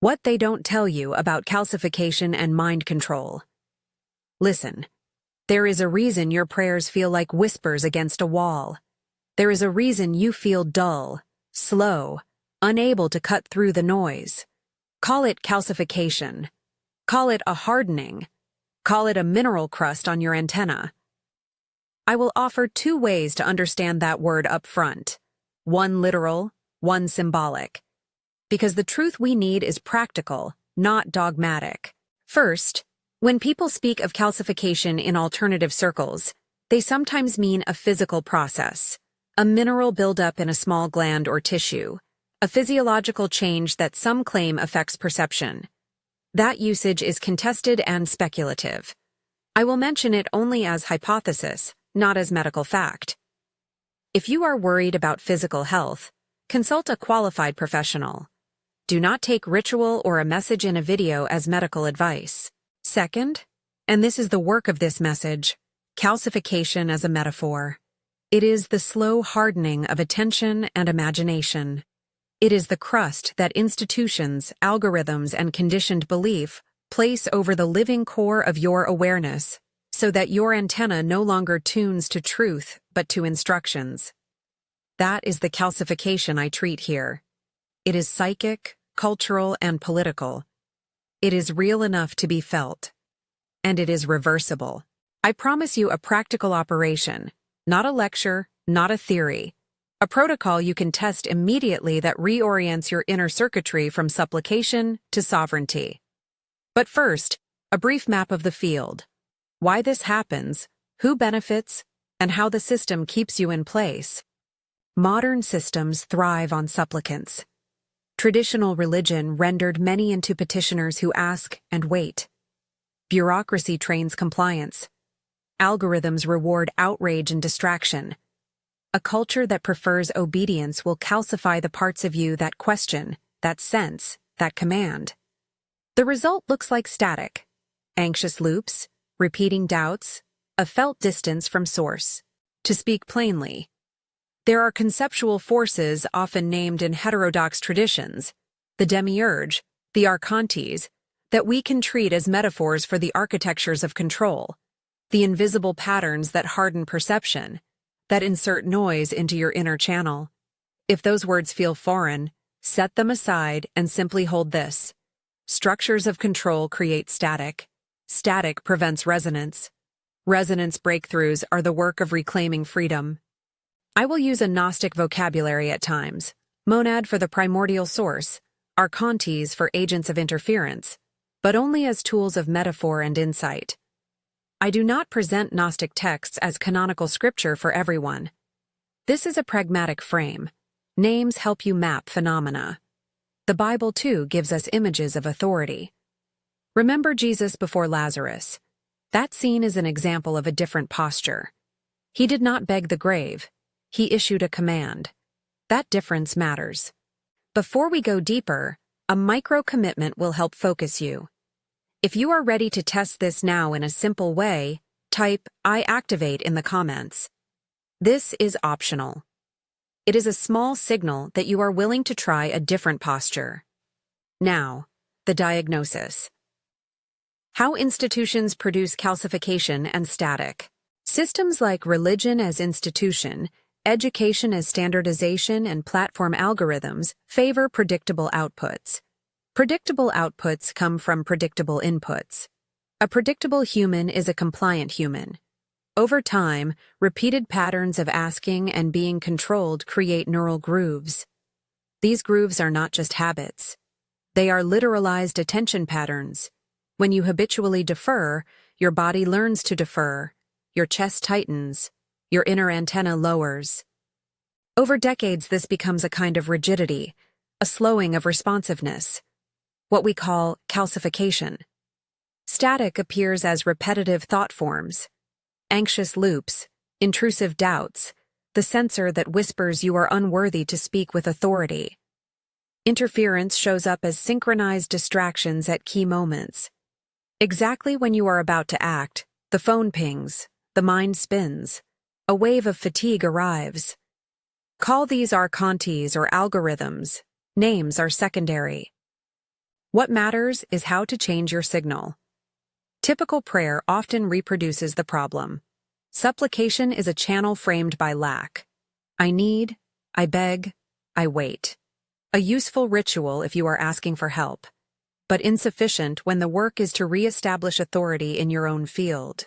What they don't tell you about calcification and mind control. Listen. There is a reason your prayers feel like whispers against a wall. There is a reason you feel dull, slow, unable to cut through the noise. Call it calcification. Call it a hardening. Call it a mineral crust on your antenna. I will offer 2 ways to understand that word up front. One literal, one symbolic. Because the truth we need is practical, not dogmatic. First, when people speak of calcification in alternative circles, they sometimes mean a physical process, a mineral buildup in a small gland or tissue, a physiological change that some claim affects perception. That usage is contested and speculative. I will mention it only as hypothesis, not as medical fact. If you are worried about physical health, consult a qualified professional. Do not take ritual or a message in a video as medical advice. Second, and this is the work of this message, calcification as a metaphor. It is the slow hardening of attention and imagination. It is the crust that institutions, algorithms, and conditioned belief place over the living core of your awareness, so that your antenna no longer tunes to truth but to instructions. That is the calcification I treat here. It is psychic, cultural, and political. It is real enough to be felt. And it is reversible. I promise you a practical operation, not a lecture, not a theory. A protocol you can test immediately that reorients your inner circuitry from supplication to sovereignty. But first, a brief map of the field. Why this happens, who benefits, and how the system keeps you in place. Modern systems thrive on supplicants. Traditional religion rendered many into petitioners who ask and wait. Bureaucracy trains compliance. Algorithms reward outrage and distraction. A culture that prefers obedience will calcify the parts of you that question, that sense, that command. The result looks like static. Anxious loops, repeating doubts, a felt distance from source. To speak plainly, there are conceptual forces often named in heterodox traditions, the demiurge, the archontes, that we can treat as metaphors for the architectures of control, the invisible patterns that harden perception, that insert noise into your inner channel. If those words feel foreign, set them aside and simply hold this. Structures of control create static. Static prevents resonance. Resonance breakthroughs are the work of reclaiming freedom. I will use a Gnostic vocabulary at times, monad for the primordial source, archontes for agents of interference, but only as tools of metaphor and insight. I do not present Gnostic texts as canonical scripture for everyone. This is a pragmatic frame. Names help you map phenomena. The Bible, too, gives us images of authority. Remember Jesus before Lazarus. That scene is an example of a different posture. He did not beg the grave. He issued a command. That difference matters. Before we go deeper, a micro-commitment will help focus you. If you are ready to test this now in a simple way, type "I activate" in the comments. This is optional. It is a small signal that you are willing to try a different posture. Now, the diagnosis. How institutions produce calcification and static. Systems like religion as institution, education as standardization, and platform algorithms favor predictable outputs. Predictable outputs come from predictable inputs. A predictable human is a compliant human. Over time, repeated patterns of asking and being controlled create neural grooves. These grooves are not just habits. They are literalized attention patterns. When you habitually defer, your body learns to defer, your chest tightens, your inner antenna lowers. Over decades, this becomes a kind of rigidity, a slowing of responsiveness, what we call calcification. Static appears as repetitive thought forms, anxious loops, intrusive doubts, the censor that whispers you are unworthy to speak with authority. Interference shows up as synchronized distractions at key moments. Exactly when you are about to act, the phone pings, the mind spins, a wave of fatigue arrives. Call these archontes or algorithms. Names are secondary. What matters is how to change your signal. Typical prayer often reproduces the problem. Supplication is a channel framed by lack. I need, I beg, I wait. A useful ritual if you are asking for help, but insufficient when the work is to re-establish authority in your own field.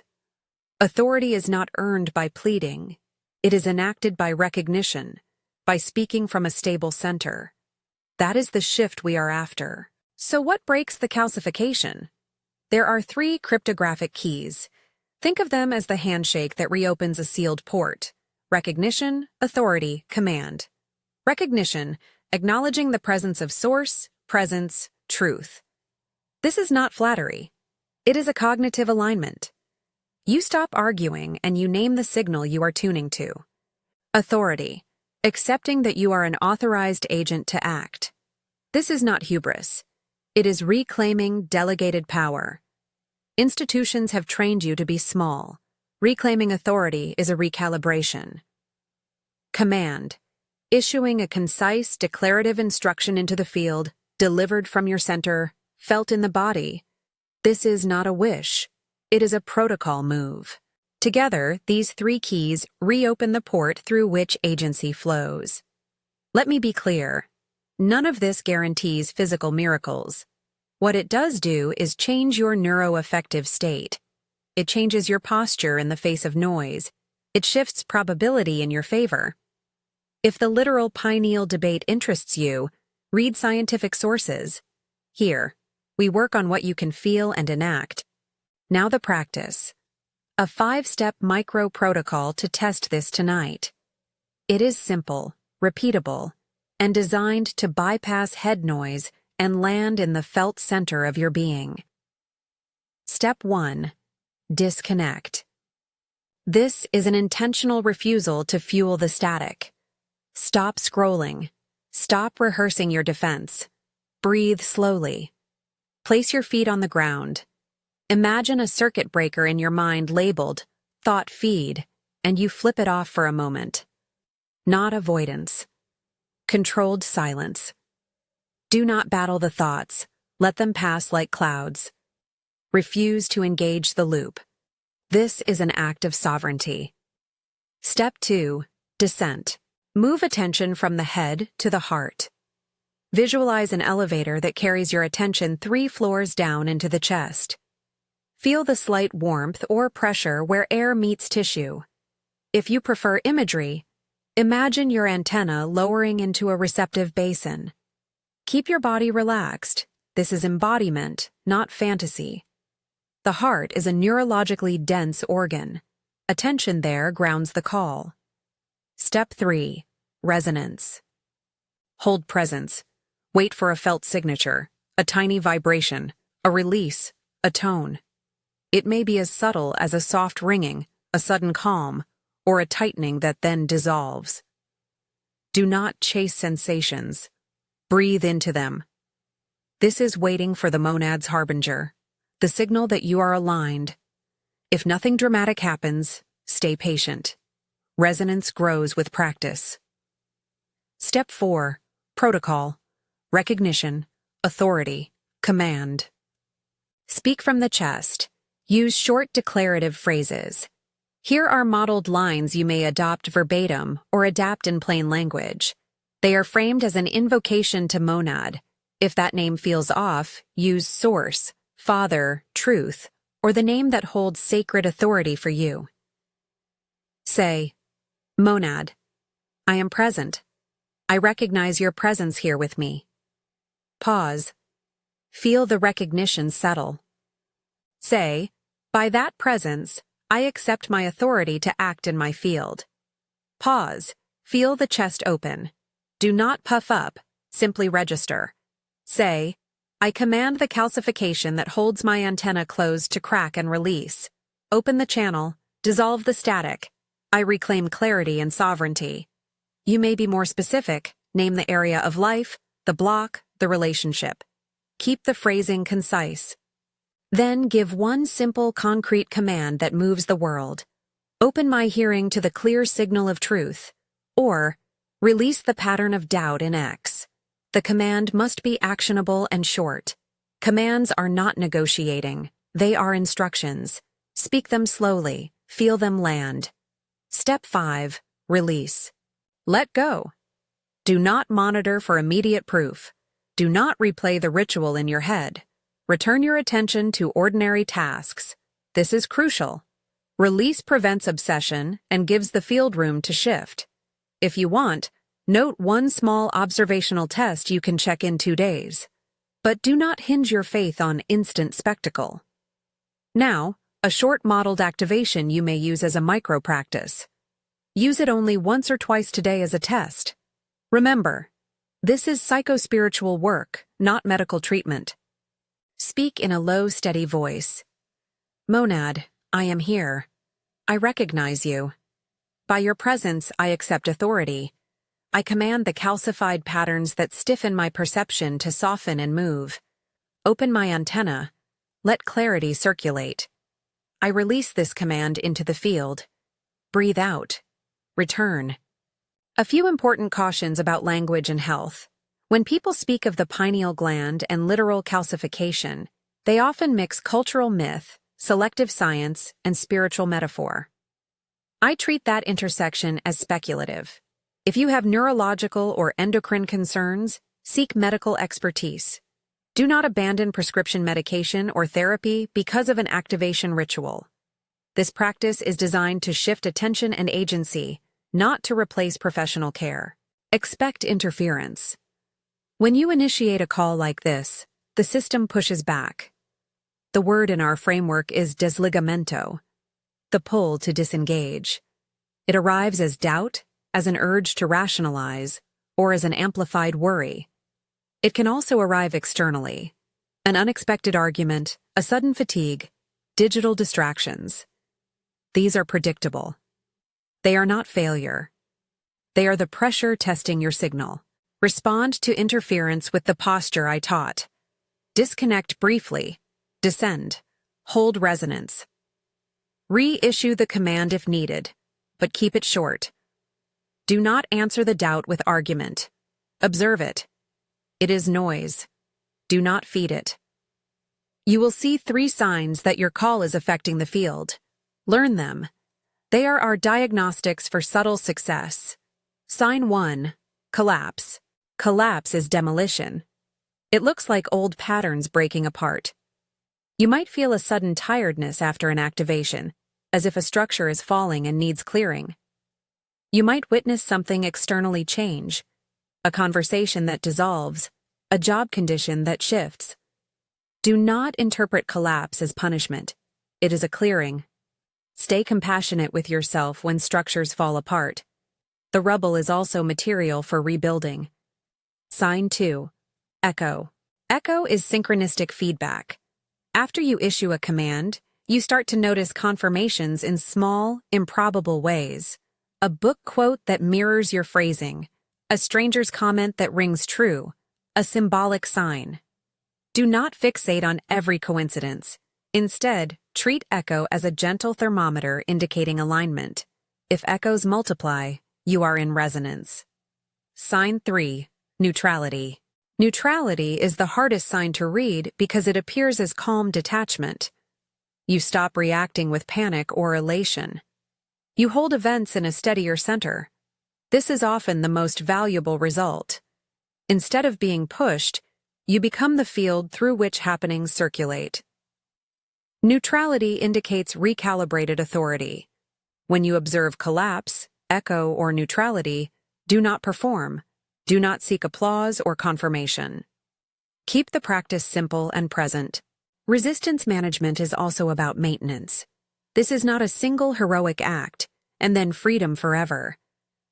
Authority is not earned by pleading. It is enacted by recognition, by speaking from a stable center. That is the shift we are after. So what breaks the calcification? There are 3 cryptographic keys. Think of them as the handshake that reopens a sealed port. Recognition, authority, command. Recognition, acknowledging the presence of source, presence, truth. This is not flattery. It is a cognitive alignment. You stop arguing and you name the signal you are tuning to. Authority, accepting that you are an authorized agent to act. This is not hubris. It is reclaiming delegated power. Institutions have trained you to be small. Reclaiming authority is a recalibration. Command, issuing a concise, declarative instruction into the field, delivered from your center, felt in the body. This is not a wish. It is a protocol move. Together, these 3 keys reopen the port through which agency flows. Let me be clear. None of this guarantees physical miracles. What it does do is change your neuroaffective state. It changes your posture in the face of noise. It shifts probability in your favor. If the literal pineal debate interests you, read scientific sources. Here, we work on what you can feel and enact. Now the practice. A 5-step micro-protocol to test this tonight. It is simple, repeatable, and designed to bypass head noise and land in the felt center of your being. Step 1. Disconnect. This is an intentional refusal to fuel the static. Stop scrolling. Stop rehearsing your defense. Breathe slowly. Place your feet on the ground. Imagine a circuit breaker in your mind labeled thought feed, and you flip it off for a moment. Not avoidance. Controlled silence. Do not battle the thoughts. Let them pass like clouds. Refuse to engage the loop. This is an act of sovereignty. Step 2. Descent. Move attention from the head to the heart. Visualize an elevator that carries your attention 3 floors down into the chest. Feel the slight warmth or pressure where air meets tissue. If you prefer imagery, imagine your antenna lowering into a receptive basin. Keep your body relaxed. This is embodiment, not fantasy. The heart is a neurologically dense organ. Attention there grounds the call. Step 3. Resonance. Hold presence. Wait for a felt signature, a tiny vibration, a release, a tone. It may be as subtle as a soft ringing, a sudden calm, or a tightening that then dissolves. Do not chase sensations. Breathe into them. This is waiting for the monad's harbinger, the signal that you are aligned. If nothing dramatic happens, stay patient. Resonance grows with practice. Step 4. Protocol. Recognition, authority, command. Speak from the chest. Use short declarative phrases. Here are modeled lines you may adopt verbatim or adapt in plain language. They are framed as an invocation to monad. If that name feels off, use source, father, truth, or the name that holds sacred authority for you. Say, monad, I am present. I recognize your presence here with me. Pause. Feel the recognition settle. Say, by that presence, I accept my authority to act in my field. Pause. Feel the chest open. Do not puff up, simply register. Say, I command the calcification that holds my antenna closed to crack and release. Open the channel, dissolve the static. I reclaim clarity and sovereignty. You may be more specific, name the area of life, the block, the relationship. Keep the phrasing concise. Then give one simple, concrete command that moves the world. Open my hearing to the clear signal of truth. Or, release the pattern of doubt in X. The command must be actionable and short. Commands are not negotiating. They are instructions. Speak them slowly. Feel them land. Step 5. Release. Let go. Do not monitor for immediate proof. Do not replay the ritual in your head. Return your attention to ordinary tasks. This is crucial. Release prevents obsession and gives the field room to shift. If you want, note one small observational test you can check in 2 days. But do not hinge your faith on instant spectacle. Now, a short modeled activation you may use as a micro-practice. Use it only once or twice today as a test. Remember, this is psycho-spiritual work, not medical treatment. Speak in a low, steady voice. Monad, I am here. I recognize you. By your presence, I accept authority. I command the calcified patterns that stiffen my perception to soften and move. Open my antenna. Let clarity circulate. I release this command into the field. Breathe out. Return. A few important cautions about language and health. When people speak of the pineal gland and literal calcification, they often mix cultural myth, selective science, and spiritual metaphor. I treat that intersection as speculative. If you have neurological or endocrine concerns, seek medical expertise. Do not abandon prescription medication or therapy because of an activation ritual. This practice is designed to shift attention and agency, not to replace professional care. Expect interference. When you initiate a call like this, the system pushes back. The word in our framework is desligamento, the pull to disengage. It arrives as doubt, as an urge to rationalize, or as an amplified worry. It can also arrive externally. An unexpected argument, a sudden fatigue, digital distractions. These are predictable. They are not failure. They are the pressure testing your signal. Respond to interference with the posture I taught. Disconnect briefly. Descend. Hold resonance. Reissue the command if needed, but keep it short. Do not answer the doubt with argument. Observe it. It is noise. Do not feed it. You will see 3 signs that your call is affecting the field. Learn them. They are our diagnostics for subtle success. Sign 1. Collapse. Collapse is demolition. It looks like old patterns breaking apart. You might feel a sudden tiredness after an activation, as if a structure is falling and needs clearing. You might witness something externally change, a conversation that dissolves, a job condition that shifts. Do not interpret collapse as punishment. It is a clearing. Stay compassionate with yourself when structures fall apart. The rubble is also material for rebuilding. Sign 2. Echo. Echo is synchronistic feedback. After you issue a command, you start to notice confirmations in small, improbable ways. A book quote that mirrors your phrasing, a stranger's comment that rings true, a symbolic sign. Do not fixate on every coincidence. Instead, treat echo as a gentle thermometer indicating alignment. If echoes multiply, you are in resonance. Sign 3. Neutrality. Neutrality is the hardest sign to read because it appears as calm detachment. You stop reacting with panic or elation. You hold events in a steadier center. This is often the most valuable result. Instead of being pushed, you become the field through which happenings circulate. Neutrality indicates recalibrated authority. When you observe collapse, echo, or neutrality, do not perform. Do not seek applause or confirmation. Keep the practice simple and present. Resistance management is also about maintenance. This is not a single heroic act, and then freedom forever.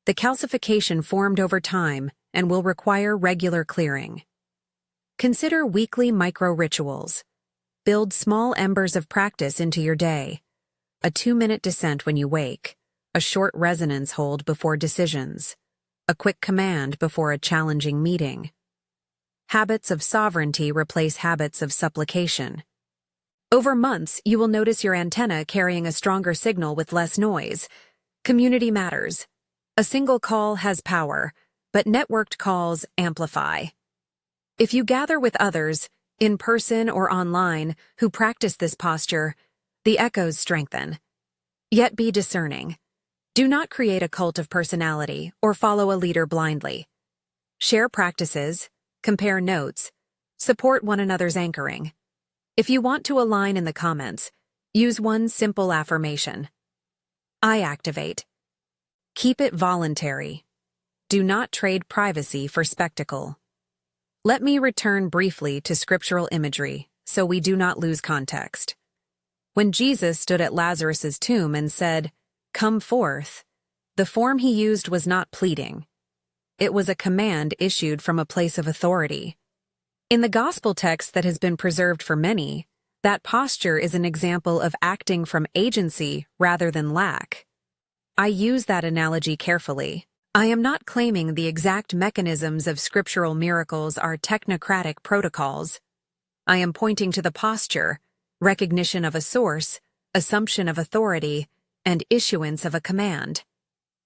The calcification formed over time and will require regular clearing. Consider weekly micro-rituals. Build small embers of practice into your day. A 2-minute descent when you wake, a short resonance hold before decisions, a quick command before a challenging meeting. Habits of sovereignty replace habits of supplication. Over months, you will notice your antenna carrying a stronger signal with less noise. Community matters. A single call has power, but networked calls amplify. If you gather with others, in person or online, who practice this posture, the echoes strengthen. Yet be discerning. Do not create a cult of personality or follow a leader blindly. Share practices, compare notes, support one another's anchoring. If you want to align in the comments, use one simple affirmation. I activate. Keep it voluntary. Do not trade privacy for spectacle. Let me return briefly to scriptural imagery, so we do not lose context. When Jesus stood at Lazarus's tomb and said, "Come forth," the form he used was not pleading. It was a command issued from a place of authority. In the gospel text that has been preserved for many, that posture is an example of acting from agency rather than lack. I use that analogy carefully. I am not claiming the exact mechanisms of scriptural miracles are technocratic protocols. I am pointing to the posture, recognition of a source, assumption of authority, and issuance of a command.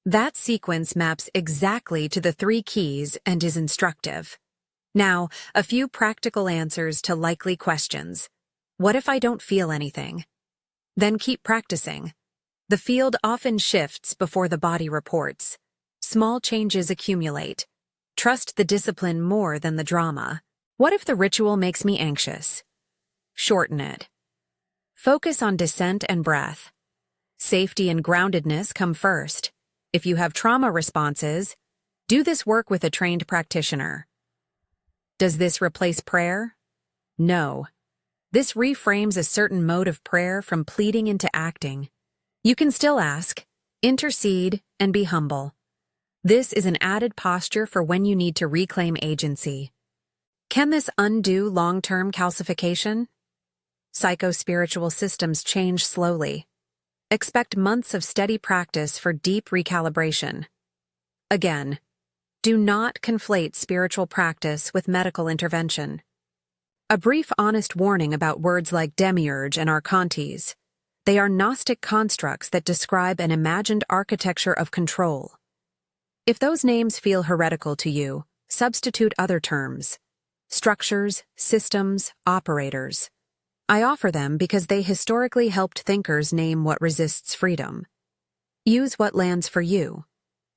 That sequence maps exactly to the 3 keys and is instructive. Now, a few practical answers to likely questions. What if I don't feel anything? Then keep practicing. The field often shifts before the body reports. Small changes accumulate. Trust the discipline more than the drama. What if the ritual makes me anxious? Shorten it. Focus on descent and breath. Safety and groundedness come first. If you have trauma responses, do this work with a trained practitioner. Does this replace prayer? No. This reframes a certain mode of prayer from pleading into acting. You can still ask, intercede, and be humble. This is an added posture for when you need to reclaim agency. Can this undo long-term calcification? Psycho-spiritual systems change slowly. Expect months of steady practice for deep recalibration. Again, do not conflate spiritual practice with medical intervention. A brief honest warning about words like demiurge and archontes. They are Gnostic constructs that describe an imagined architecture of control. If those names feel heretical to you, substitute other terms. Structures, systems, operators. I offer them because they historically helped thinkers name what resists freedom. Use what lands for you.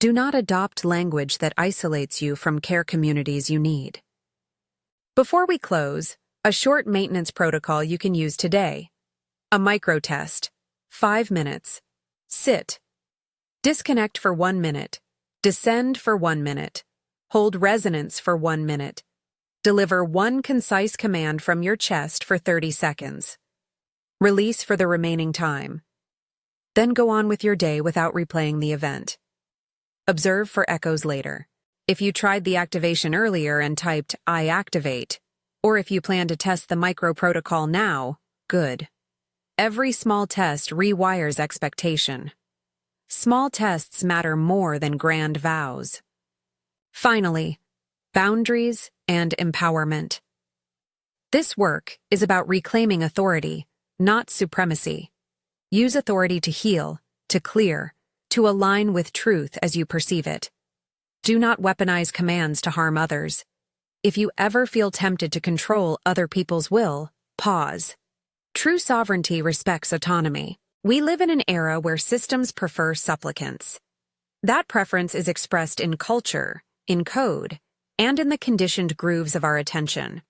Do not adopt language that isolates you from care communities you need. Before we close, a short maintenance protocol you can use today. A micro-test. 5 minutes. Sit. Disconnect for 1 minute. Descend for 1 minute. Hold resonance for 1 minute. Deliver one concise command from your chest for 30 seconds. Release for the remaining time. Then go on with your day without replaying the event. Observe for echoes later. If you tried the activation earlier and typed, "I activate," or if you plan to test the micro protocol now, good. Every small test rewires expectation. Small tests matter more than grand vows. Finally, boundaries and empowerment. This work is about reclaiming authority, not supremacy. Use authority to heal, to clear, to align with truth as you perceive it. Do not weaponize commands to harm others. If you ever feel tempted to control other people's will, pause. True sovereignty respects autonomy. We live in an era where systems prefer supplicants. That preference is expressed in culture, in code, and in the conditioned grooves of our attention.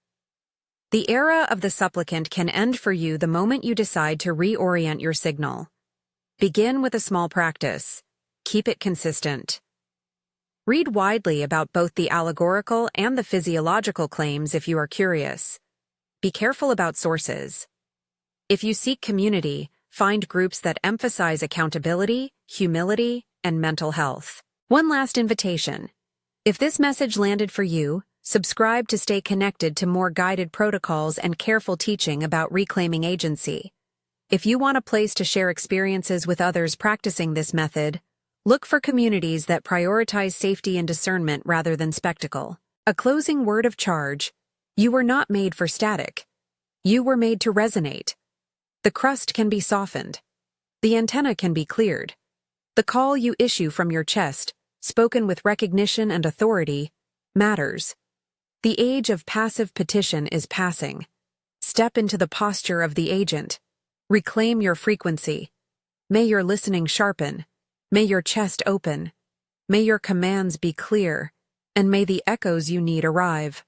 The era of the supplicant can end for you the moment you decide to reorient your signal. Begin with a small practice. Keep it consistent. Read widely about both the allegorical and the physiological claims if you are curious. Be careful about sources. If you seek community, find groups that emphasize accountability, humility, and mental health. One last invitation. If this message landed for you, subscribe to stay connected to more guided protocols and careful teaching about reclaiming agency. If you want a place to share experiences with others practicing this method, look for communities that prioritize safety and discernment rather than spectacle. A closing word of charge. You were not made for static. You were made to resonate. The crust can be softened. The antenna can be cleared. The call you issue from your chest, spoken with recognition and authority, matters. The age of passive petition is passing. Step into the posture of the agent. Reclaim your frequency. May your listening sharpen. May your chest open. May your commands be clear. And may the echoes you need arrive.